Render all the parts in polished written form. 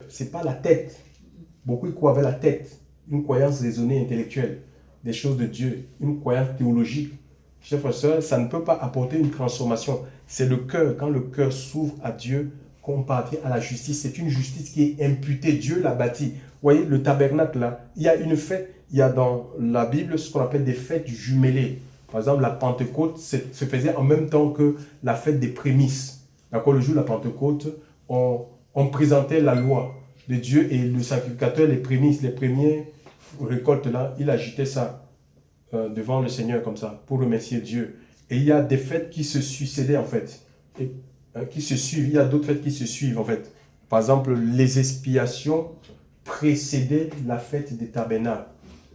ce n'est pas la tête. Beaucoup y croient avec la tête, une croyance raisonnée, intellectuelle, des choses de Dieu, une croyance théologique. Chers frères et sœurs, ça ne peut pas apporter une transformation. C'est le cœur, quand le cœur s'ouvre à Dieu, qu'on parvient à la justice. C'est une justice qui est imputée. Dieu l'a bâtie. Vous voyez, le tabernacle là, il y a une fête, il y a dans la Bible ce qu'on appelle des fêtes jumelées. Par exemple, la Pentecôte se faisait en même temps que la fête des prémices. D'accord, le jour de la Pentecôte, on présentait la loi de Dieu et le sacrificateur, les prémices, les premières récoltes là, il agitait ça devant le Seigneur comme ça, pour remercier Dieu. Et il y a des fêtes qui se succédaient en fait, et, qui se suivent. Il y a d'autres fêtes qui se suivent en fait. Par exemple, les expiations précédaient la fête des tabernacles.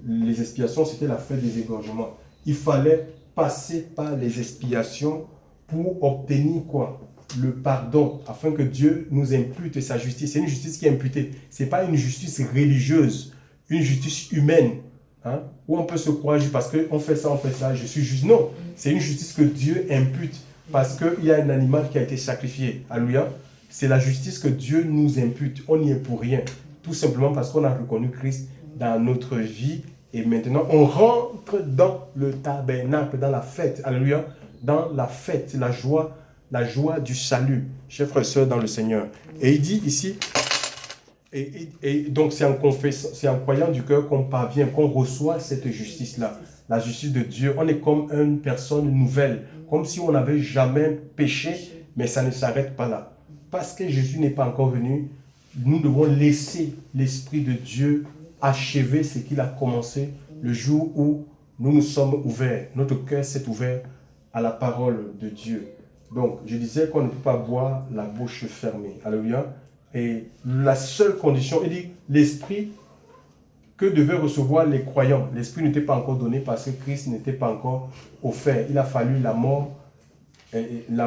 Les expiations, c'était la fête des égorgements. Il fallait passer par les expiations pour obtenir quoi? Le pardon, afin que Dieu nous impute sa justice. C'est une justice qui est imputée. Ce n'est pas une justice religieuse, une justice humaine, hein, où on peut se croire parce qu'on fait ça, je suis juste. Non, c'est une justice que Dieu impute parce qu'il y a un animal qui a été sacrifié. Alléluia. C'est la justice que Dieu nous impute. On n'y est pour rien. Tout simplement parce qu'on a reconnu Christ dans notre vie. Et maintenant, on rentre dans le tabernacle, dans la fête. Alléluia. Dans la fête, la joie du salut, chers frères et sœurs dans le Seigneur. Et il dit ici, et donc c'est en croyant du cœur qu'on parvient, qu'on reçoit cette justice-là, la justice de Dieu. On est comme une personne nouvelle, comme si on n'avait jamais péché, mais ça ne s'arrête pas là. Parce que Jésus n'est pas encore venu, nous devons laisser l'Esprit de Dieu achever ce qu'il a commencé le jour où nous nous sommes ouverts. Notre cœur s'est ouvert à la parole de Dieu. Donc, je disais qu'on ne peut pas boire la bouche fermée. Alléluia. Et la seule condition, il dit, l'esprit que devaient recevoir les croyants. L'esprit n'était pas encore donné parce que Christ n'était pas encore offert. Il a fallu la mort, il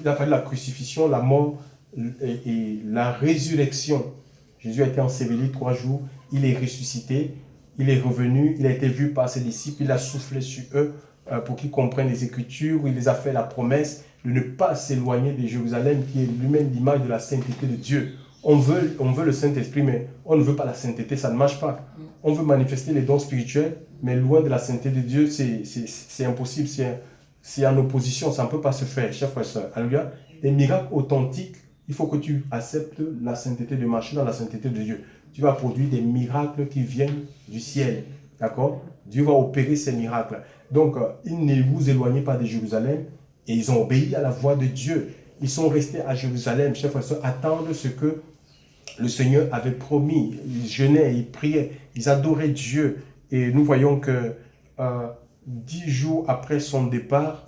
a fallu la crucifixion, la mort et la résurrection. Jésus a été enseveli 3 jours, il est ressuscité, il est revenu, il a été vu par ses disciples, il a soufflé sur eux, pour qu'ils comprennent les Écritures, où il les a fait la promesse de ne pas s'éloigner de Jérusalem, qui est lui-même l'image de la sainteté de Dieu. On veut le Saint-Esprit, mais on ne veut pas la sainteté, ça ne marche pas. On veut manifester les dons spirituels, mais loin de la sainteté de Dieu, c'est impossible, c'est en opposition, ça ne peut pas se faire, chers frères et sœurs. Alléluia. Les miracles authentiques, il faut que tu acceptes la sainteté, de marcher dans la sainteté de Dieu. Tu vas produire des miracles qui viennent du ciel, d'accord? Dieu va opérer ces miracles. Donc, ils ne vous éloignez pas de Jérusalem et ils ont obéi à la voix de Dieu. Ils sont restés à Jérusalem, chers frères et sœurs, attendre ce que le Seigneur avait promis. Ils jeûnaient, ils priaient, ils adoraient Dieu. Et nous voyons que 10 jours après son départ,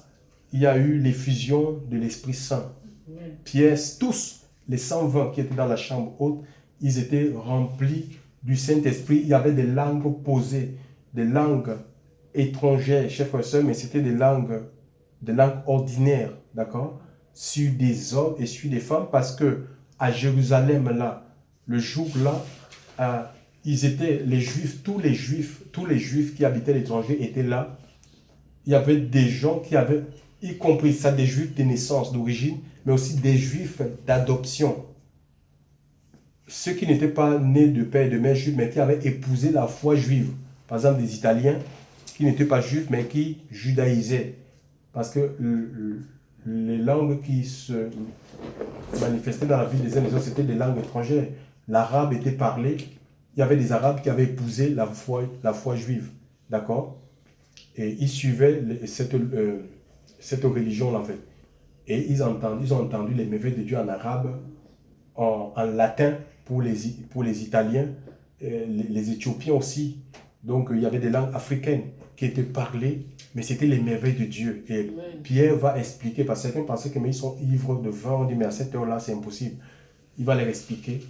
il y a eu l'effusion de l'Esprit Saint. Pierre, tous les 120 qui étaient dans la chambre haute, ils étaient remplis du Saint-Esprit. Il y avait des langues posées, des langues étrangères, chers frères et sœurs, mais c'était des langues ordinaires, d'accord, sur des hommes et sur des femmes, parce que à Jérusalem, là, le jour-là, ils étaient, les Juifs, tous les Juifs qui habitaient l'étranger étaient là. Il y avait des gens qui avaient, y compris ça, des Juifs de naissance, d'origine, mais aussi des Juifs d'adoption. Ceux qui n'étaient pas nés de père et de mère juifs, mais qui avaient épousé la foi juive. Par exemple, des Italiens qui n'étaient pas juifs, mais qui judaïsaient. Parce que les langues qui se manifestaient dans la vie des uns et des autres, c'était des langues étrangères. L'arabe était parlé. Il y avait des Arabes qui avaient épousé la foi juive. D'accord? Et ils suivaient cette religion-là, en fait. Et ils ont entendu les merveilles de Dieu en arabe, en latin pour les Italiens, les Éthiopiens aussi. Donc, il y avait des langues africaines qui étaient parlées, mais c'était les merveilles de Dieu. Et Pierre va expliquer, parce que certains pensaient qu'ils sont ivres de vin, on dit, mais à cette heure-là, c'est impossible. Il va leur expliquer.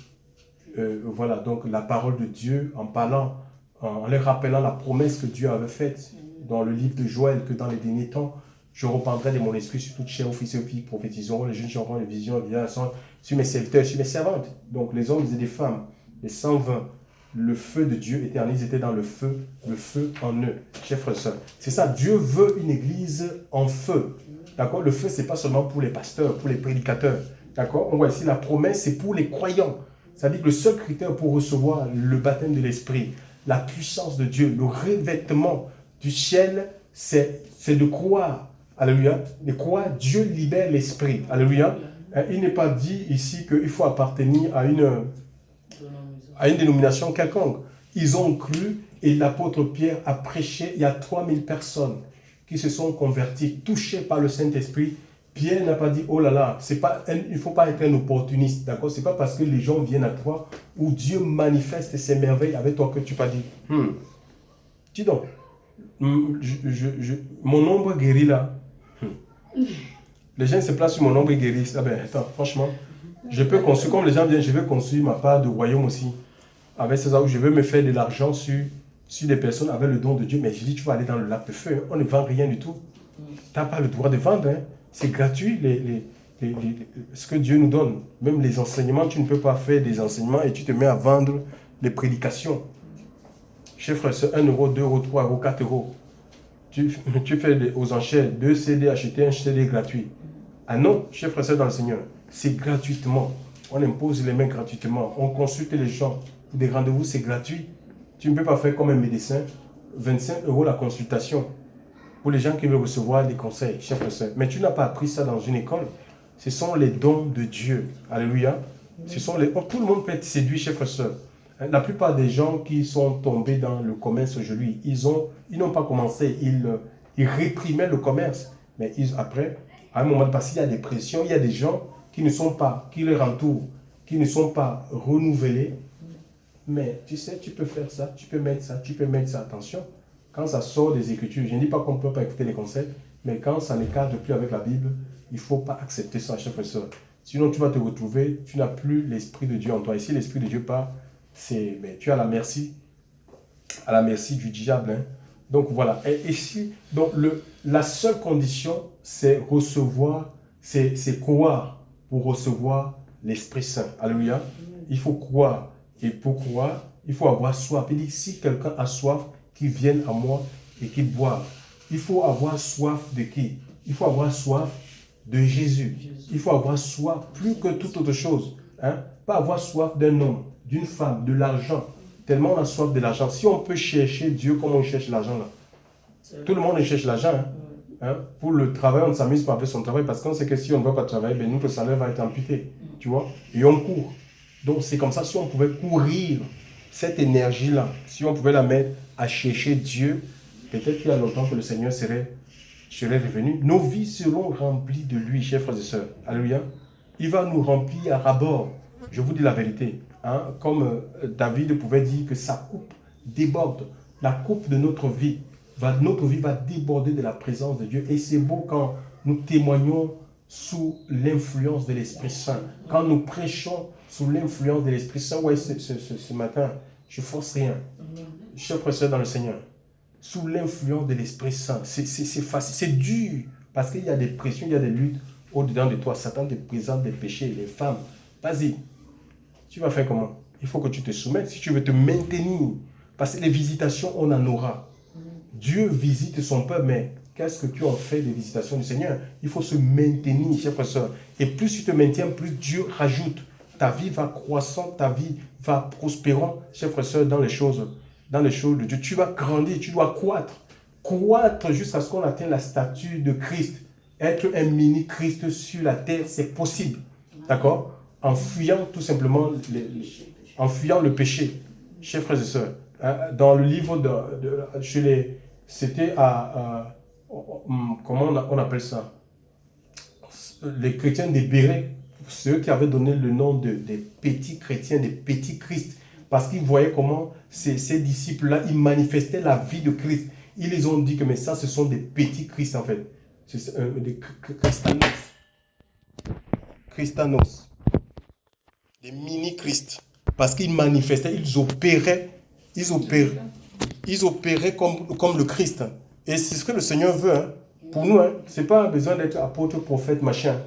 Voilà, donc la parole de Dieu, en parlant, en leur rappelant la promesse que Dieu avait faite dans le livre de Joël, que dans les derniers temps, je reprendrai de mon esprit sur toute chair, fils et filles prophétiseront, les jeunes auront des visions, sur mes serviteurs, sur mes servantes. Donc les hommes et des femmes, les 120, le feu de Dieu était en eux, ils étaient dans le feu en eux. Chers frères et sœurs, c'est ça, Dieu veut une église en feu. D'accord? Le feu, ce n'est pas seulement pour les pasteurs, pour les prédicateurs. D'accord? On voit ici la promesse, c'est pour les croyants. C'est-à-dire que le seul critère pour recevoir le baptême de l'Esprit, la puissance de Dieu, le revêtement du ciel, c'est de croire. Alléluia. De croire, Dieu libère l'Esprit. Alléluia. Il n'est pas dit ici qu'il faut appartenir à une dénomination quelconque. Ils ont cru et l'apôtre Pierre a prêché. Il y a 3000 personnes qui se sont converties, touchées par le Saint-Esprit. Pierre n'a pas dit, oh là là, il ne faut pas être un opportuniste, d'accord? Ce n'est pas parce que les gens viennent à toi ou Dieu manifeste ses merveilles avec toi que tu vas dire, dis donc, mon ombre guérit là. Les gens se placent sur mon ombre et guérissent. Ah ben, attends, franchement, je peux construire, comme les gens viennent, je vais construire ma part de royaume aussi. Avec ça, où je veux me faire de l'argent sur des personnes avec le don de Dieu. Mais je dis, tu vas aller dans le lac de feu, hein. On ne vend rien du tout. Tu n'as pas le droit de vendre, hein. C'est gratuit, ce que Dieu nous donne. Même les enseignements, tu ne peux pas faire des enseignements et tu te mets à vendre les prédications. Chers frères, c'est 1 euro, 2 euros, 3 euros, 4 euros. Tu fais aux enchères 2 CD achetés, un CD gratuit. Ah non, chers frères, c'est dans le Seigneur. C'est gratuitement. On impose les mains gratuitement. On consulte les gens. Des rendez-vous, c'est gratuit. Tu ne peux pas faire comme un médecin. 25 euros la consultation. Pour les gens qui veulent recevoir des conseils, chers frères. Mais tu n'as pas appris ça dans une école. Ce sont les dons de Dieu. Alléluia. Tout le monde peut être séduit, chers frères. La plupart des gens qui sont tombés dans le commerce aujourd'hui, ils n'ont pas commencé. Ils réprimaient le commerce. Mais après, à un moment passé, il y a des pressions. Il y a des gens qui les entourent, qui ne sont pas renouvelés. Mais tu sais, tu peux faire ça, tu peux mettre ça, tu peux mettre ça. Attention. Quand ça sort des Écritures, je ne dis pas qu'on ne peut pas écouter les conseils, mais quand ça n'écarte plus avec la Bible, il ne faut pas accepter ça, chers frères et sœurs. Sinon, tu vas te retrouver, tu n'as plus l'Esprit de Dieu en toi. Et si l'Esprit de Dieu part, mais tu es à la merci du diable. Hein. Donc voilà. Et ici, donc la seule condition, c'est recevoir, c'est croire pour recevoir l'Esprit Saint. Alléluia. Il faut croire. Et pour croire, il faut avoir soif. Il dit, si quelqu'un a soif, qu'il vienne à moi et qu'il boive. Il faut avoir soif de qui? Il faut avoir soif de Jésus. Il faut avoir soif plus que toute autre chose. Hein? Pas avoir soif d'un homme, d'une femme, de l'argent. Tellement on a soif de l'argent. Si on peut chercher Dieu comme on cherche l'argent là. Tout le monde cherche l'argent. Hein? Hein? Pour le travail, on ne s'amuse pas avec son travail parce qu'on sait que si on ne va pas travailler, ben, notre salaire va être amputé. Tu vois? Et on court. Donc c'est comme ça, si on pouvait courir cette énergie-là, si on pouvait la mettre à chercher Dieu, peut-être qu'il y a longtemps que le Seigneur serait revenu. Nos vies seront remplies de lui, chers frères et sœurs. Alléluia. Il va nous remplir à ras-bord. Je vous dis la vérité. Hein? Comme David pouvait dire que sa coupe déborde. La coupe de notre vie va déborder de la présence de Dieu. Et c'est beau quand nous témoignons sous l'influence de l'Esprit Saint. Quand nous prêchons sous l'influence de l'Esprit Saint. Ouais, ce matin, je ne force rien. Chers frères et sœurs dans le Seigneur, sous l'influence de l'Esprit Saint, c'est facile, c'est dur, parce qu'il y a des pressions, il y a des luttes au-dedans de toi. Satan te présente des péchés, les femmes. Vas-y, tu vas faire comment? Il faut que tu te soumettes si tu veux te maintenir. Parce que les visitations, on en aura. Dieu visite son peuple, mais qu'est-ce que tu en fais des visitations du Seigneur? Il faut se maintenir, chers frères et sœurs. Et plus tu te maintiens, plus Dieu rajoute. Ta vie va croissant, ta vie va prospérant, chers frères et sœurs, dans les choses de Dieu. Tu vas grandir, tu dois croître jusqu'à ce qu'on atteigne la statue de Christ. Être un mini-Christ sur la terre, c'est possible. D'accord? En fuyant tout simplement, en fuyant le péché. Chers frères et sœurs, dans le livre c'était comment on appelle ça? Les chrétiens des Bérets, ceux qui avaient donné le nom des petits chrétiens, des petits Christ, parce qu'ils voyaient comment ces disciples-là, ils manifestaient la vie de Christ. Ils les ont dit que mais ça, ce sont des petits Christ en fait. C'est des Christanos. Des mini-Christ. Parce qu'ils manifestaient, ils opéraient comme le Christ. Et c'est ce que le Seigneur veut. Hein. Pour nous, hein, ce n'est pas besoin d'être apôtre, prophète, machin.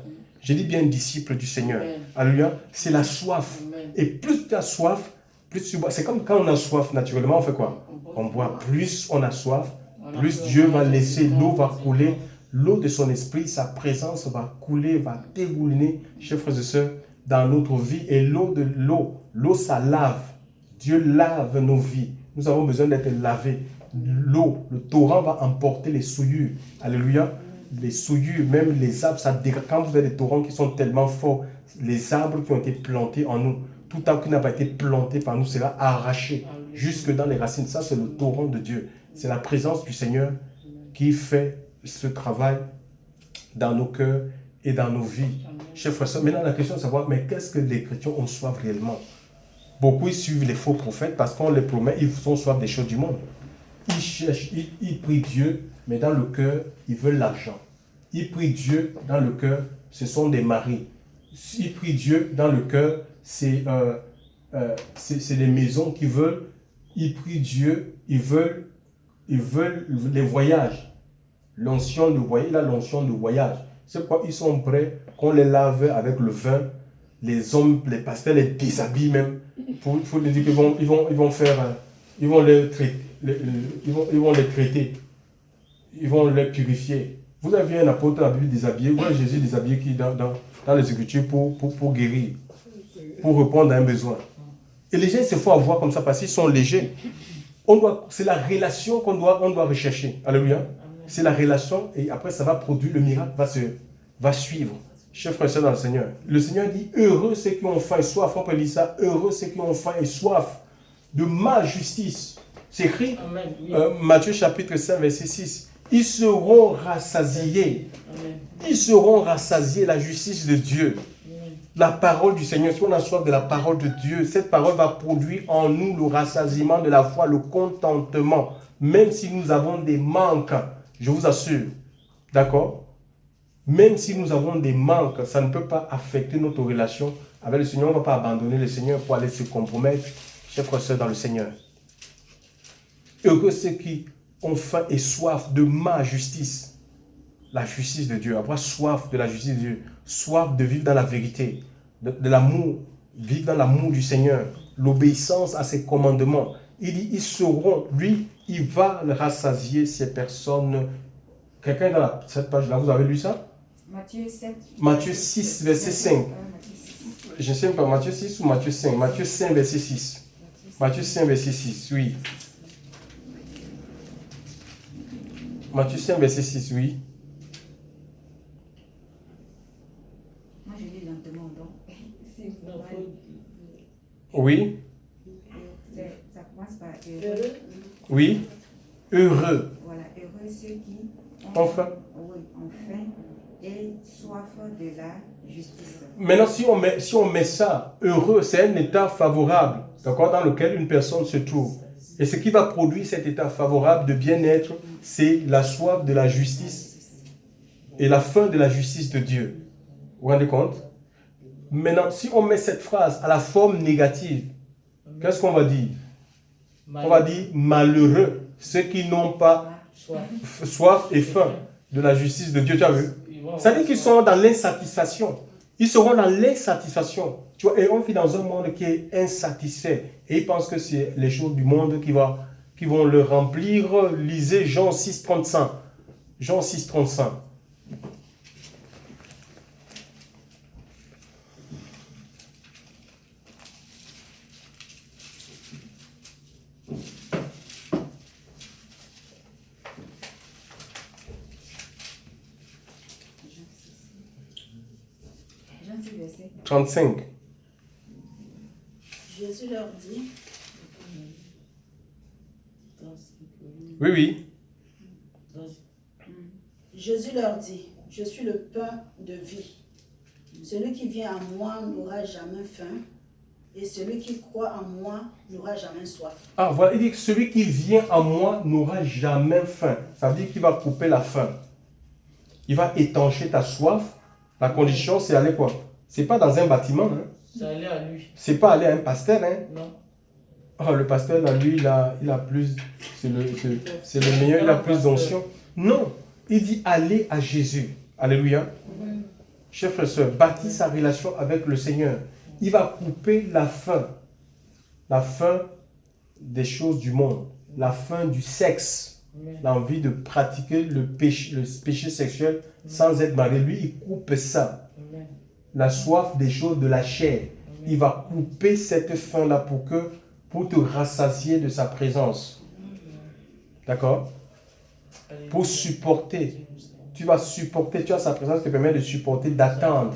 Je dis bien disciple du Seigneur. Alléluia. C'est la soif. Et plus tu as soif, plus tu bois. C'est comme quand on a soif, naturellement, on fait quoi? On boit. Plus on a soif, plus Dieu va laisser, l'eau va couler l'eau de son esprit, sa présence va couler, va dégouliner, chers frères et sœurs, dans notre vie. Et l'eau, ça lave. Dieu lave nos vies. Nous avons besoin d'être lavés. L'eau, le torrent va emporter les souillures. Alléluia. Les souillures, même les arbres, ça dégrade. Quand vous avez des torrents qui sont tellement forts, les arbres qui ont été plantés en nous, tout arbre qui n'a pas été planté par nous sera arraché jusque dans les racines. Ça, c'est le torrent de Dieu. C'est la présence du Seigneur qui fait ce travail dans nos cœurs et dans nos vies. Chers frères et sœurs, maintenant la question est de savoir, mais qu'est-ce que les chrétiens ont soif réellement? Beaucoup ils suivent les faux prophètes parce qu'on les promet, ils sont soif des choses du monde. Ils cherchent, ils prient Dieu, mais dans le cœur, ils veulent l'argent. Ils prient Dieu, dans le cœur, ce sont des maris. Ils prient Dieu, dans le cœur, c'est des maisons qu'ils veulent. Ils prient Dieu, ils veulent les voyages. L'onction de voyage, la l'onction de voyage. C'est pourquoi ils sont prêts qu'on les lave avec le vin. Les hommes, les pasteurs les déshabillent même. Pour les dire qu'ils ils vont les traiter. Ils vont les traiter. Ils vont les purifier. Vous avez un apôtre dans la Bible déshabillé. Vous voyez Jésus déshabillé qui dans les Écritures pour guérir, pour répondre à un besoin. Et les gens se font avoir comme ça parce qu'ils sont légers. C'est la relation qu'on doit rechercher. Alléluia. C'est la relation et après ça va produire, le miracle va suivre. Chers frères et sœurs dans le Seigneur. Le Seigneur dit, heureux ceux qui ont faim et soif. On peut lire ça, heureux ceux qui ont faim et soif de ma justice. C'est écrit, oui. Matthieu chapitre 5, verset 6. Ils seront rassasiés. Amen. Ils seront rassasiés, la justice de Dieu. Amen. La parole du Seigneur, si on a soif de la parole de Dieu, cette parole va produire en nous le rassasiement de la foi, le contentement, même si nous avons des manques, je vous assure. D'accord? Même si nous avons des manques, ça ne peut pas affecter notre relation avec le Seigneur. On ne va pas abandonner le Seigneur pour aller se compromettre, chers frères et sœurs, dans le Seigneur. Heureux ceux qui ont faim et soif de ma justice, la justice de Dieu, avoir soif de la justice de Dieu, soif de vivre dans la vérité, de l'amour, vivre dans l'amour du Seigneur, l'obéissance à ses commandements. Il dit, ils seront, lui, il va rassasier ces personnes. Quelqu'un dans cette page-là, vous avez lu ça? Matthieu 7. Matthieu 6, verset 5. Je ne sais pas, Matthieu 6 ou Matthieu 5. Matthieu 5, verset 6. Matthieu 5, verset 6, oui. Matthieu 5, verset 6, oui. Moi, je lis lentement, donc. Oui. Ça commence par heureux. Oui. Heureux. Voilà, heureux ceux qui ont faim. Oui, ont faim et soif de la justice. Maintenant, si on met ça, heureux, c'est un état favorable, d'accord, dans lequel une personne se trouve. Et ce qui va produire cet état favorable de bien-être, c'est la soif de la justice et la faim de la justice de Dieu. Vous vous rendez compte? Maintenant, si on met cette phrase à la forme négative, qu'est-ce qu'on va dire? On va dire malheureux, ceux qui n'ont pas soif et faim de la justice de Dieu. Tu as vu? Ça veut dire qu'ils sont dans l'insatisfaction. Ils seront dans l'insatisfaction. Tu vois, et on vit dans un monde qui est insatisfait. Et ils pensent que c'est les choses du monde qui vont le remplir. Lisez Jean 6, 35. Jean 6, 35. Jean 6, verset 35. Jésus leur dit, Oui, oui. Jésus leur dit, je suis le pain de vie. Celui qui vient à moi n'aura jamais faim, et celui qui croit en moi n'aura jamais soif. Ah, voilà, il dit que celui qui vient à moi n'aura jamais faim. Ça veut dire qu'il va couper la faim. Il va étancher ta soif. La condition, c'est aller quoi? C'est pas dans un bâtiment. Hein. C'est aller à lui. C'est pas aller à un pasteur. Hein. Non. Oh, le pasteur, là, lui, il a plus... C'est le meilleur, il a plus d'onction. Non. Il dit aller à Jésus. Alléluia. Chers frères et sœurs, bâtir sa relation avec le Seigneur. Il va couper la faim. La faim des choses du monde. La faim du sexe. l'envie de pratiquer le péché sexuel sans être marié. Lui, il coupe ça. La soif des choses de la chair. Il va couper cette faim-là pour te rassasier de sa présence. D'accord? Pour supporter. Tu vas supporter, tu as sa présence qui te permet de supporter, d'attendre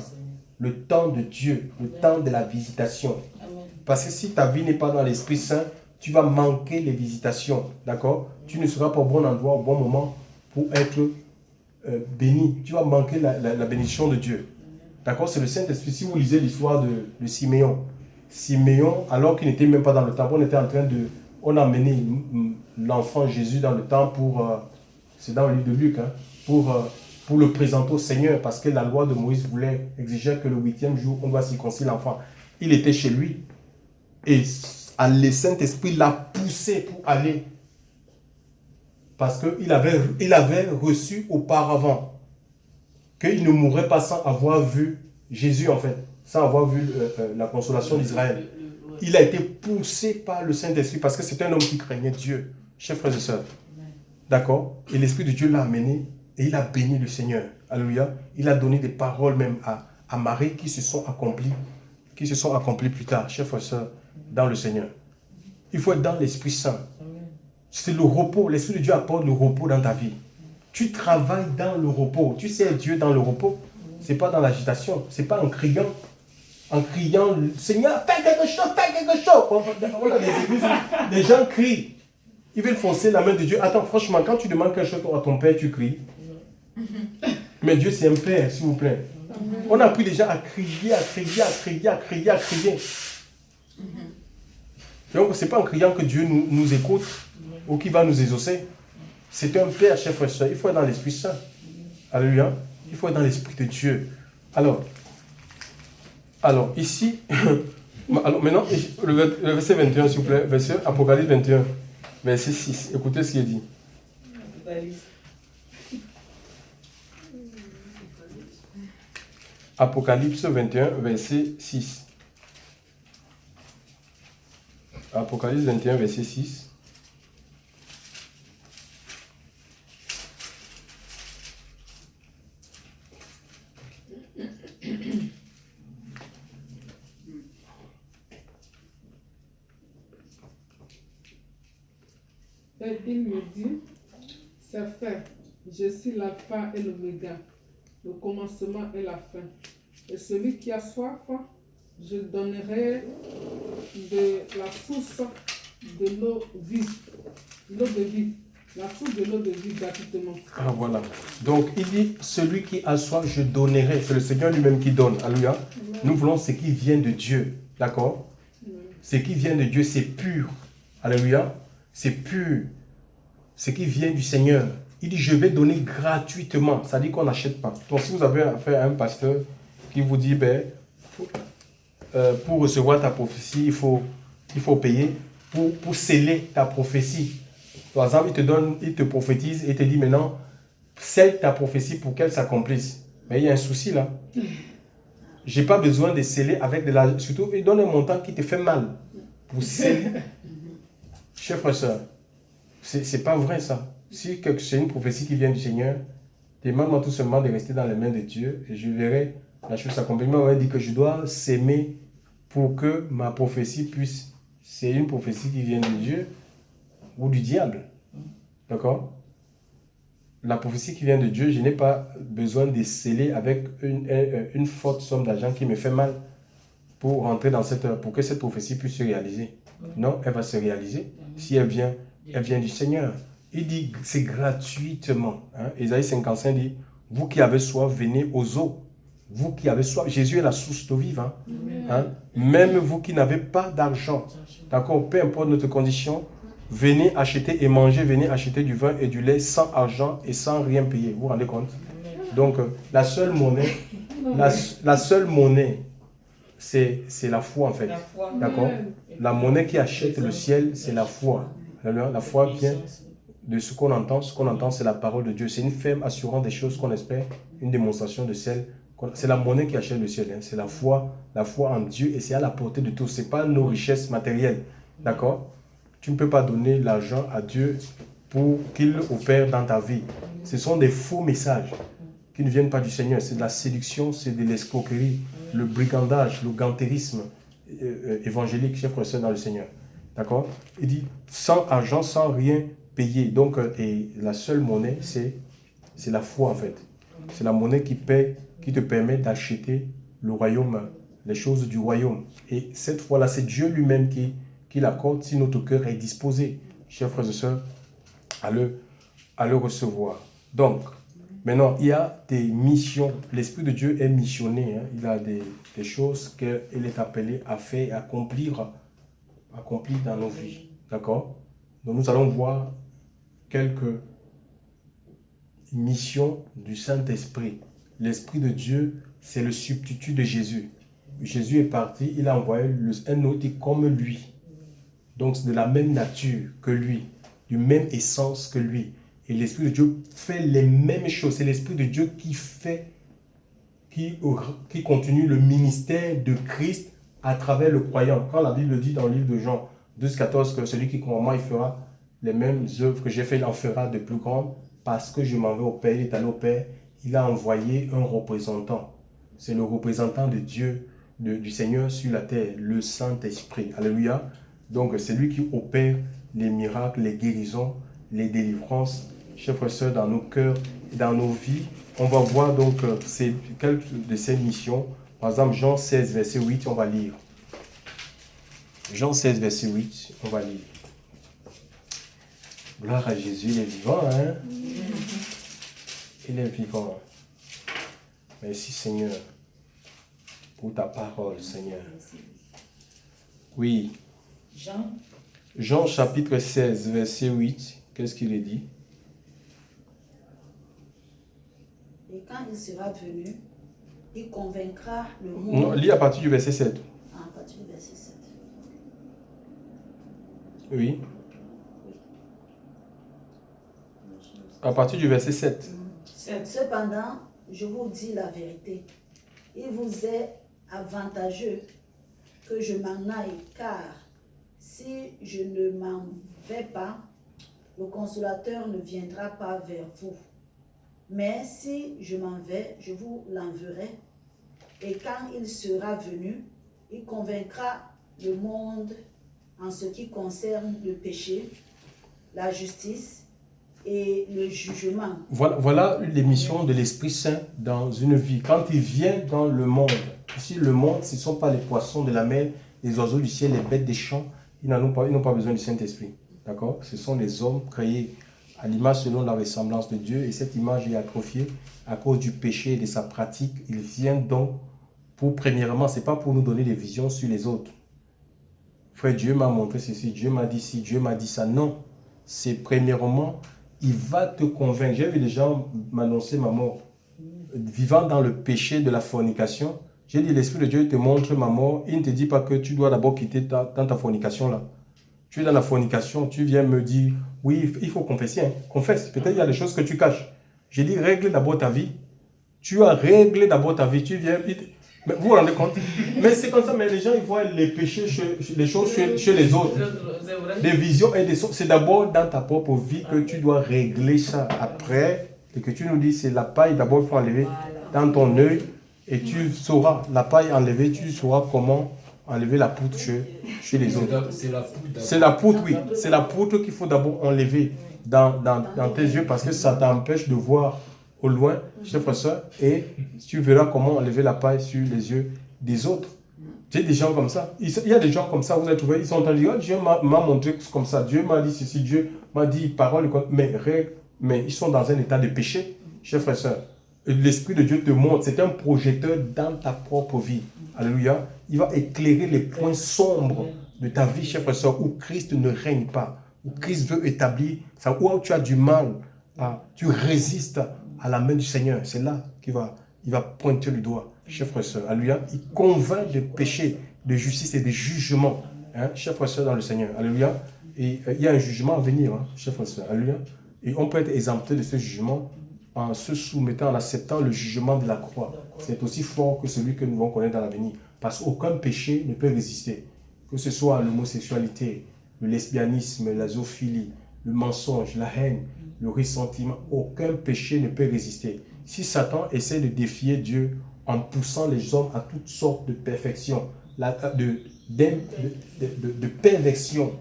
le temps de Dieu, le temps de la visitation. Parce que si ta vie n'est pas dans l'Esprit Saint, tu vas manquer les visitations. D'accord? Tu ne seras pas au bon endroit, au bon moment pour être béni. Tu vas manquer la bénédiction de Dieu. D'accord? C'est le Saint-Esprit. Si vous lisez l'histoire de Siméon, Siméon, alors qu'il n'était même pas dans le temple, on a amené l'enfant Jésus dans le temple c'est dans le livre de Luc, hein, pour le présenter au Seigneur, parce que la loi de Moïse exigeait que le 8e jour, on doit circoncire l'enfant. Il était chez lui et le Saint-Esprit l'a poussé pour aller, parce qu'il avait reçu auparavant qu'il ne mourrait pas sans avoir vu Jésus, en fait, sans avoir vu la consolation d'Israël. Il a été poussé par le Saint-Esprit parce que c'est un homme qui craignait Dieu, chers frères et sœurs. D'accord? Et l'Esprit de Dieu l'a amené et il a béni le Seigneur. Alléluia. Il a donné des paroles même à Marie qui se sont accomplies plus tard, chers frères et sœurs, dans le Seigneur. Il faut être dans l'Esprit Saint. C'est le repos. L'Esprit de Dieu apporte le repos dans ta vie. Tu travailles dans le repos. Tu sais Dieu dans le repos. Ce n'est pas dans l'agitation. Ce n'est pas en criant, Seigneur, fais quelque chose, fais quelque chose. On a des églises où les gens crient. Ils veulent forcer la main de Dieu. Attends, franchement, quand tu demandes quelque chose à ton père, tu cries. Mais Dieu, c'est un père, s'il vous plaît. On a appris les gens à crier, à crier, à crier, à crier, à crier. Donc, ce n'est pas en criant que Dieu nous écoute ou qu'il va nous exaucer. C'est un père, chers frères et sœurs. Il faut être dans l'Esprit Saint. Alléluia. Il faut être dans l'Esprit de Dieu. Alors ici, alors maintenant, le verset 21, s'il vous plaît, verset Apocalypse 21, verset 6. Écoutez ce qu'il dit. Apocalypse 21, verset 6. Apocalypse 21, verset 6. Et il me dit, c'est fait, je suis l'alpha et l'oméga, le commencement et la fin. Et celui qui a soif, je donnerai de la source de l'eau vive, l'eau de vie, la source de l'eau de vie gratuitement. Ah voilà. Donc il dit, celui qui a soif, je donnerai. C'est le Seigneur lui-même qui donne. Alléluia. Nous voulons ce qui vient de Dieu. D'accord? Ce qui vient de Dieu, c'est pur. Alléluia. C'est pur. Ce qui vient du Seigneur. Il dit, je vais donner gratuitement. Ça dit qu'on n'achète pas. Donc, si vous avez affaire à un pasteur qui vous dit, pour recevoir ta prophétie, il faut payer pour sceller ta prophétie. Par exemple, il te prophétise et te dit, maintenant, scelle ta prophétie pour qu'elle s'accomplisse. Mais il y a un souci là. Je n'ai pas besoin de sceller avec de l'argent. Surtout, il donne un montant qui te fait mal. Pour sceller. Chers frères et sœurs, c'est pas vrai ça. Si c'est une prophétie qui vient du Seigneur, demande-moi tout simplement de rester dans les mains de Dieu et je verrai la chose s'accomplir. On m'a dit que je dois s'aimer pour que ma prophétie puisse. C'est une prophétie qui vient de Dieu ou du diable. D'accord? La prophétie qui vient de Dieu, je n'ai pas besoin de sceller avec une forte somme d'argent qui me fait mal pour rentrer dans pour que cette prophétie puisse se réaliser. Non, elle va se réaliser si elle vient du Seigneur. Il dit, c'est gratuitement. Hein? Ésaïe 55 dit, vous qui avez soif, venez aux eaux. Vous qui avez soif, Jésus est la source d'eau vive. Hein? Même vous qui n'avez pas d'argent, d'accord, peu importe notre condition, venez acheter et manger, venez acheter du vin et du lait sans argent et sans rien payer. Vous vous rendez compte? Donc, la seule monnaie, c'est la foi en fait. D'accord? La monnaie qui achète le ciel, c'est la foi. La foi vient de ce qu'on entend. Ce qu'on entend, c'est la parole de Dieu. C'est une ferme assurance des choses qu'on espère, une démonstration de celle. C'est la monnaie qui achète le ciel. Hein. C'est la foi en Dieu et c'est à la portée de tous. Ce n'est pas nos richesses matérielles. D'accord? Tu ne peux pas donner l'argent à Dieu pour qu'il opère dans ta vie. Ce sont des faux messages qui ne viennent pas du Seigneur. C'est de la séduction, c'est de l'escroquerie, le brigandage, le gantérisme évangélique, chers frères et sœurs dans le Seigneur. D'accord? Il dit, sans argent, sans rien payer. Donc, et la seule monnaie, c'est la foi en fait. C'est la monnaie qui paie, qui te permet d'acheter le royaume, les choses du royaume. Et cette fois-là, c'est Dieu lui-même qui l'accorde si notre cœur est disposé, chers frères et sœurs, à le recevoir. Donc, maintenant, il y a des missions. L'Esprit de Dieu est missionné. Hein. Il a des choses qu'il est appelé à faire, à accomplir dans nos vies. D'accord? Donc, nous allons voir quelques missions du Saint-Esprit. L'Esprit de Dieu, c'est le substitut de Jésus. Jésus est parti, il a envoyé un autre comme lui. Donc, c'est de la même nature que lui, du même essence que lui. Et l'Esprit de Dieu fait les mêmes choses. C'est l'Esprit de Dieu qui continue le ministère de Christ à travers le croyant. Quand la Bible dit dans le livre de Jean 12,14 que celui qui croit en moi, il fera les mêmes œuvres que j'ai fait, il en fera de plus grandes, parce que je m'en vais au Père, il est allé au Père, il a envoyé un représentant. C'est le représentant de Dieu, du Seigneur sur la terre, le Saint-Esprit. Alléluia. Donc c'est lui qui opère les miracles, les guérisons, les délivrances, chers frères et sœurs, dans nos cœurs et dans nos vies. On va voir donc quelques de ces missions. Par exemple, Jean 16, verset 8, on va lire. Jean 16, verset 8, on va lire. Gloire à Jésus, il est vivant, hein? Il est vivant. Merci Seigneur pour ta parole, Seigneur. Oui. Jean chapitre 16, verset 8, qu'est-ce qu'il est dit? Et quand il sera venu, il convaincra le monde. Non, lis à partir du verset 7. À partir du verset 7. Oui. À partir du verset 7. Cependant, je vous dis la vérité. Il vous est avantageux que je m'en aille, car si je ne m'en vais pas, le consolateur ne viendra pas vers vous. Mais si je m'en vais, je vous l'enverrai. Et quand il sera venu, il convaincra le monde en ce qui concerne le péché, la justice et le jugement. Voilà les missions de l'Esprit Saint dans une vie. Quand il vient dans le monde, ici le monde, ce ne sont pas les poissons de la mer, les oiseaux du ciel, les bêtes des champs, ils n'ont pas besoin du Saint-Esprit. D'accord? Ce sont les hommes créés à l'image selon la ressemblance de Dieu, et cette image est atrophiée à cause du péché et de sa pratique. Il vient donc pour, premièrement, ce n'est pas pour nous donner des visions sur les autres. Frère, Dieu m'a montré ceci, Dieu m'a dit ci, Dieu m'a dit ça. Non, c'est premièrement, il va te convaincre. J'ai vu des gens m'annoncer ma mort. Vivant dans le péché de la fornication, j'ai dit, l'Esprit de Dieu te montre ma mort. Il ne te dit pas que tu dois d'abord quitter dans ta fornication là. Tu es dans la fornication, tu viens me dire, oui, il faut confesser. Hein. Confesse, peut-être il y a des choses que tu caches. J'ai dit, règle d'abord ta vie. Tu as réglé d'abord ta vie. Tu viens, mais vous vous rendez compte? Mais c'est comme ça, mais les gens, ils voient les péchés, les choses chez les autres. Des visions et des choses. C'est d'abord dans ta propre vie que tu dois régler ça. Après, et que tu nous dis, c'est la paille, d'abord il faut enlever dans ton œil. Et tu sauras, la paille enlevée, tu sauras comment enlever la poutre chez les autres. C'est la poutre, oui. C'est la poutre qu'il faut d'abord enlever dans tes yeux parce que ça t'empêche de voir au loin, chers frères et sœurs, et tu verras comment enlever la paille sur les yeux des autres. Tu sais, des gens comme ça. Il y a des gens comme ça, vous avez trouvé, ils sont en train de dire, oh, Dieu m'a montré comme ça, Dieu m'a dit ceci, Dieu m'a dit parole, mais ils sont dans un état de péché, chers frères et sœurs. L'Esprit de Dieu te montre, c'est un projecteur dans ta propre vie. Alléluia. Il va éclairer les points sombres de ta vie, chers frères et sœurs, où Christ ne règne pas, où Christ veut établir, où tu as du mal, tu résistes à la main du Seigneur. C'est là qu'il va pointer le doigt, chers frères et sœurs. Alléluia. Il convainc de péché, de justice et de jugement, hein, chers frères et sœurs dans le Seigneur. Alléluia. Et il y a un jugement à venir, hein, chers frères et sœurs. Alléluia. Et on peut être exempté de ce jugement en se soumettant, en acceptant le jugement de la croix. C'est aussi fort que celui que nous allons connaître dans l'avenir. Parce qu'aucun péché ne peut résister. Que ce soit l'homosexualité, le lesbianisme, la zoophilie, le mensonge, la haine, le ressentiment. Aucun péché ne peut résister. Si Satan essaie de défier Dieu en poussant les hommes à toutes sortes de perfection, de perversion,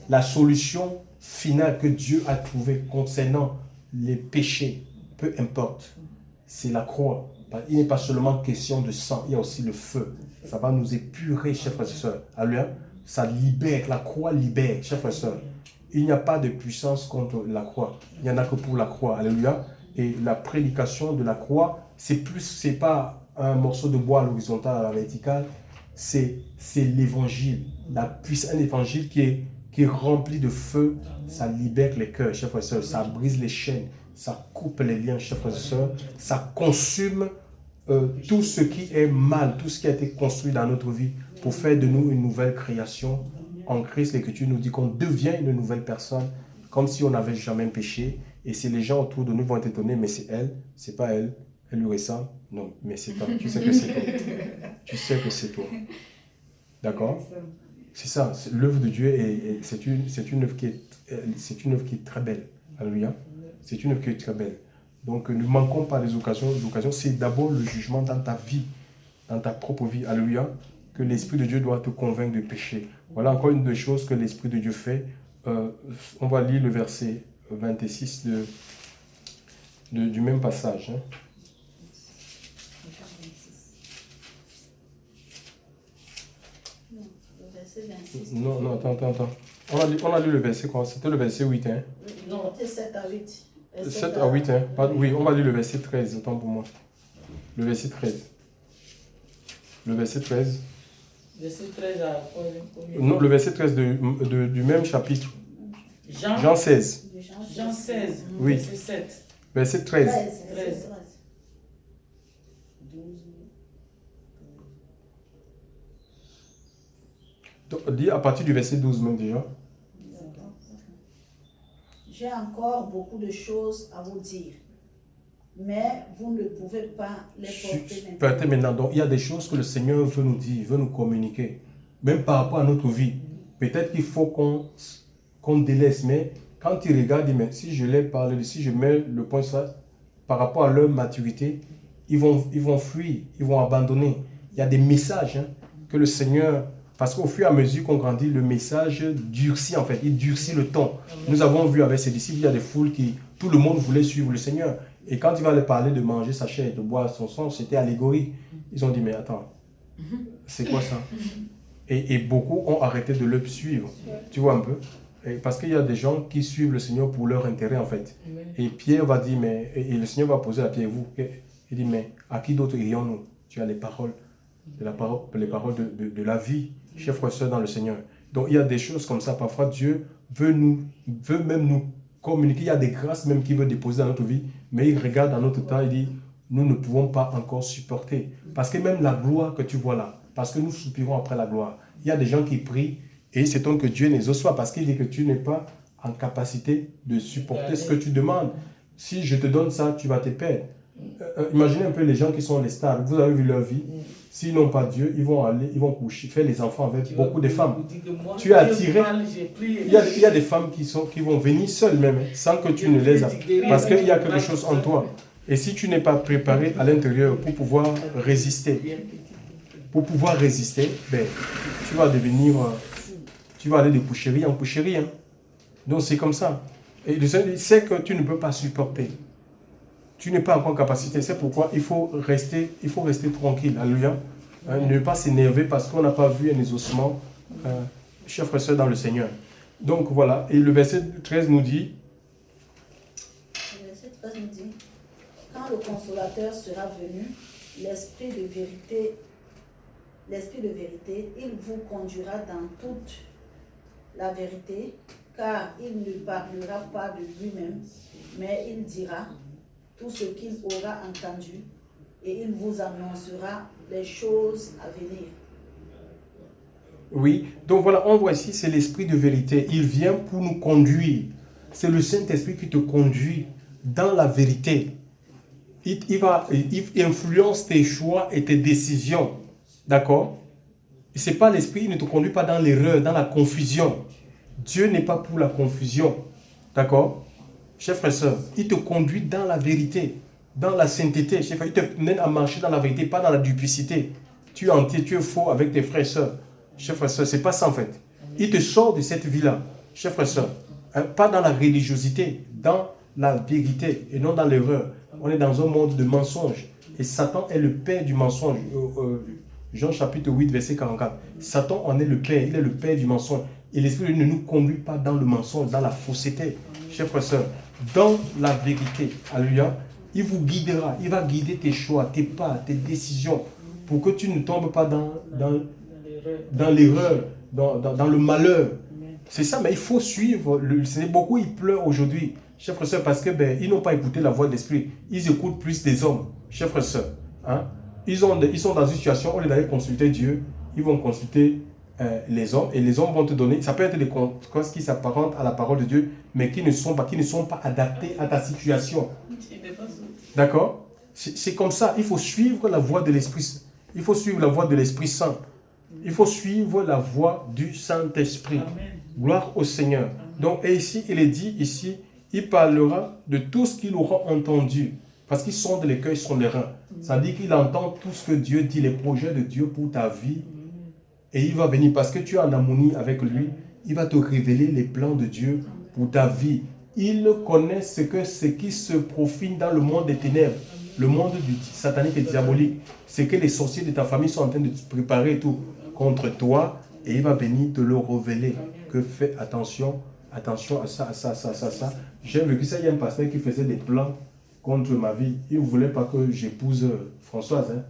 la solution finale que Dieu a trouvée concernant les péchés, peu importe, c'est la croix. Il n'est pas seulement question de sang, il y a aussi le feu. Ça va nous épurer, chers frères et sœurs. Alléluia. Ça libère, la croix libère, chers frères et sœurs. Il n'y a pas de puissance contre la croix. Il n'y en a que pour la croix. Alléluia. Et la prédication de la croix, c'est pas un morceau de bois à l'horizontale, à la verticale. C'est l'évangile. Un évangile qui est rempli de feu. Ça libère les cœurs, chers frères et sœurs. Ça brise les chaînes. Ça coupe les liens, chers frères et sœurs. Ça consume tout ce qui est mal, tout ce qui a été construit dans notre vie pour faire de nous une nouvelle création. En Christ, l'Écriture nous dit qu'on devient une nouvelle personne, comme si on n'avait jamais péché. Et si les gens autour de nous vont être étonnés, mais c'est elle, c'est pas elle, elle lui ressemble. Non, mais c'est toi, tu sais que c'est toi. Tu sais que c'est toi. D'accord? C'est ça, l'œuvre de Dieu, c'est une œuvre qui est très belle. Alléluia. C'est une œuvre qui est très belle. Donc, ne manquons pas les occasions. L'occasion, c'est d'abord le jugement dans ta vie, dans ta propre vie. Alléluia. Que l'Esprit de Dieu doit te convaincre de péché. Voilà encore une des choses que l'Esprit de Dieu fait. On va lire le verset 26 du même passage. Hein. Le verset 26. Non, attends. On a lu le verset quoi? C'était le verset 8. Hein? Non, c'était 7 à 8. 7 à 8. Hein? Oui, on va lire le verset 13. Autant pour moi. Le verset 13. Le verset 13. Verset 13 à combien? Non, le verset 13 du même chapitre. Jean 16. Jean 16, Oui. verset 7. Verset 13. 13. Donc, dis à partir du verset 12 même déjà. J'ai encore beaucoup de choses à vous dire, mais vous ne pouvez pas les porter Maintenant. Donc, il y a des choses que le Seigneur veut nous dire, veut nous communiquer, même par rapport à notre vie. Peut-être qu'il faut qu'on délaisse, mais quand il regarde, mais si je les parle, si je mets le point sur ça, par rapport à leur maturité, ils vont fuir, ils vont abandonner. Il y a des messages hein, que le Seigneur, parce qu'au fur et à mesure qu'on grandit, le message durcit en fait, il durcit le ton. Nous avons vu avec ses disciples, il y a des foules qui, tout le monde voulait suivre le Seigneur. Et quand il va leur parler de manger sa chair et de boire son sang, c'était allégorie. Ils ont dit, mais attends, c'est quoi ça? Et beaucoup ont arrêté de le suivre. Tu vois un peu? Parce qu'il y a des gens qui suivent le Seigneur pour leur intérêt en fait. Et Pierre va dire, mais, et le Seigneur va poser à Pierre, vous, il dit, mais à qui d'autre irions-nous? Tu as les paroles, les paroles de la vie, chers frères et sœurs dans le Seigneur. Donc il y a des choses comme ça, parfois Dieu veut même nous communiquer, il y a des grâces même qu'il veut déposer dans notre vie, mais il regarde dans notre temps, il dit, nous ne pouvons pas encore supporter. Parce que même la gloire que tu vois là, parce que nous soupirons après la gloire, il y a des gens qui prient, et il s'étonne que Dieu n'exauce pas, parce qu'il dit que tu n'es pas en capacité de supporter ce que tu demandes. Si je te donne ça, tu vas te perdre. Imaginez un peu les gens qui sont les stars, vous avez vu leur vie. S'ils n'ont pas Dieu, ils vont coucher, faire les enfants avec beaucoup de femmes. Tu es attiré. Il y a des femmes qui vont venir seules même, sans que tu ne les appelles. Parce qu'il y a quelque chose en toi. Et si tu n'es pas préparé à l'intérieur pour pouvoir résister, ben, tu vas devenir... tu vas aller de coucherie en coucherie. Hein. Donc c'est comme ça. Et le Seigneur sait que tu ne peux pas supporter. Tu n'es pas encore en capacité. C'est pourquoi il faut rester tranquille. Alléluia. Hein, ne pas s'énerver parce qu'on n'a pas vu un exaucement, chers frères et sœurs dans le Seigneur. Donc voilà. Et le verset 13 nous dit... Le verset 13 nous dit, quand le consolateur sera venu, l'Esprit de vérité, il vous conduira dans toute la vérité, car il ne parlera pas de lui-même, mais il dira tout ce qu'il aura entendu, et il vous annoncera les choses à venir. Oui, donc voilà, on voit ici, c'est l'Esprit de vérité. Il vient pour nous conduire. C'est le Saint-Esprit qui te conduit dans la vérité. Il influence tes choix et tes décisions. D'accord? Ce n'est pas l'Esprit, il ne te conduit pas dans l'erreur, dans la confusion. Dieu n'est pas pour la confusion. D'accord? Chers frères et sœurs, il te conduit dans la vérité, dans la sainteté. Chers frères, il te mène à marcher dans la vérité, pas dans la duplicité. Tu es entier, tu es faux avec tes frères et sœurs. Chers frères et sœurs, c'est pas ça en fait. Il te sort de cette vie-là, chers frères et sœurs. Hein, pas dans la religiosité, dans la vérité et non dans l'erreur. On est dans un monde de mensonges. Et Satan est le père du mensonge. Jean chapitre 8, verset 44. Satan en est le père, il est le père du mensonge. Et l'Esprit de Dieu ne nous conduit pas dans le mensonge, dans la fausseté. Chers frères et sœurs, dans la vérité, alléluia, il vous guidera, il va guider tes choix, tes pas, tes décisions, pour que tu ne tombes pas dans l'erreur, dans le malheur. C'est ça, mais il faut suivre. C'est beaucoup, ils pleurent aujourd'hui, chers frères et sœurs, parce que ils n'ont pas écouté la voix de l'Esprit. Ils écoutent plus des hommes, chers frères et sœurs. Hein? Ils sont dans une situation, au lieu d'aller consulter Dieu, ils vont consulter les hommes, et les hommes vont te donner, ça peut être des conséquences qui s'apparentent à la parole de Dieu, mais qui ne sont pas adaptées à ta situation. D'accord? C'est comme ça, il faut suivre la voie de l'Esprit. Il faut suivre la voie de l'Esprit Saint. Il faut suivre la voie du Saint-Esprit. Gloire au Seigneur. Donc, et ici, il est dit, ici, il parlera de tout ce qu'il aura entendu. Parce qu'il sonde les cœurs, il sonde les reins. Ça dit qu'il entend tout ce que Dieu dit, les projets de Dieu pour ta vie. Et il va venir, parce que tu es en harmonie avec lui, il va te révéler les plans de Dieu pour ta vie. Il connaît ce qui se profile dans le monde des ténèbres, le monde du satanique et diabolique. Ce que les sorciers de ta famille sont en train de préparer et tout contre toi. Et il va venir te le révéler. Que fais attention à ça, à ça. J'ai vécu ça, il y a un pasteur qui faisait des plans contre ma vie. Il ne voulait pas que j'épouse Françoise. Hein.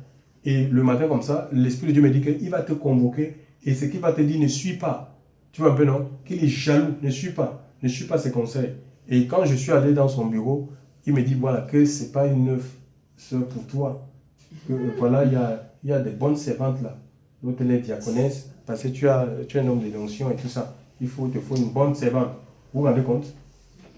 Et le matin comme ça, l'Esprit de Dieu me dit qu'il va te convoquer. Et ce qu'il va te dire, ne suis pas. Tu vois un peu, non? Qu'il est jaloux, ne suis pas. Ne suis pas ses conseils. Et quand je suis allé dans son bureau, il me dit, voilà, que ce n'est pas une sœur pour toi. Que, voilà, il y a des bonnes servantes là. L'autre, elle est diaconesse, parce que tu es un homme de l'onction et tout ça. Il te faut une bonne servante. Vous vous rendez compte?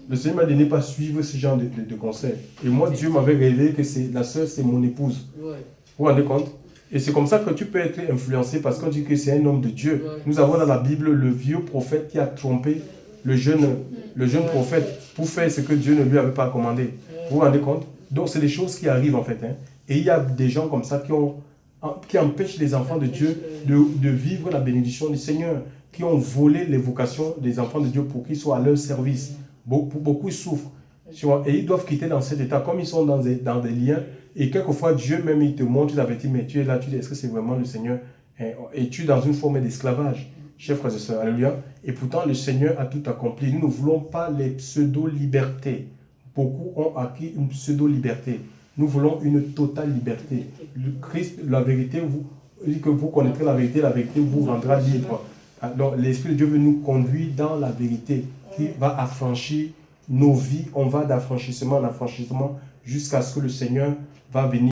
Le Seigneur m'a dit de ne pas suivre ce genre de conseils. Et moi, Dieu m'avait révélé que la sœur, c'est mon épouse. Vous vous rendez compte? Et c'est comme ça que tu peux être influencé, parce qu'on dit que c'est un homme de Dieu. Nous avons dans la Bible le vieux prophète qui a trompé le jeune prophète pour faire ce que Dieu ne lui avait pas commandé. Vous vous rendez compte? Donc, c'est des choses qui arrivent en fait. Hein. Et il y a des gens comme ça qui empêchent les enfants de Dieu de vivre la bénédiction du Seigneur, qui ont volé les vocations des enfants de Dieu pour qu'ils soient à leur service. Beaucoup souffrent. Et ils doivent quitter dans cet état, comme ils sont dans des liens. Et quelquefois, Dieu même, il te montre, il t'avertit, mais tu es là, tu dis, est-ce que c'est vraiment le Seigneur? Et tu es dans une forme d'esclavage, chers frères et sœurs. Alléluia. Et pourtant, le Seigneur a tout accompli. Nous ne voulons pas les pseudo-libertés. Beaucoup ont acquis une pseudo-liberté. Nous voulons une totale liberté. Le Christ, la vérité, il dit que vous connaîtrez la vérité vous rendra libre. Donc, l'Esprit de Dieu veut nous conduire dans la vérité qui va affranchir nos vies. On va d'affranchissement en affranchissement jusqu'à ce que le Seigneur va venir.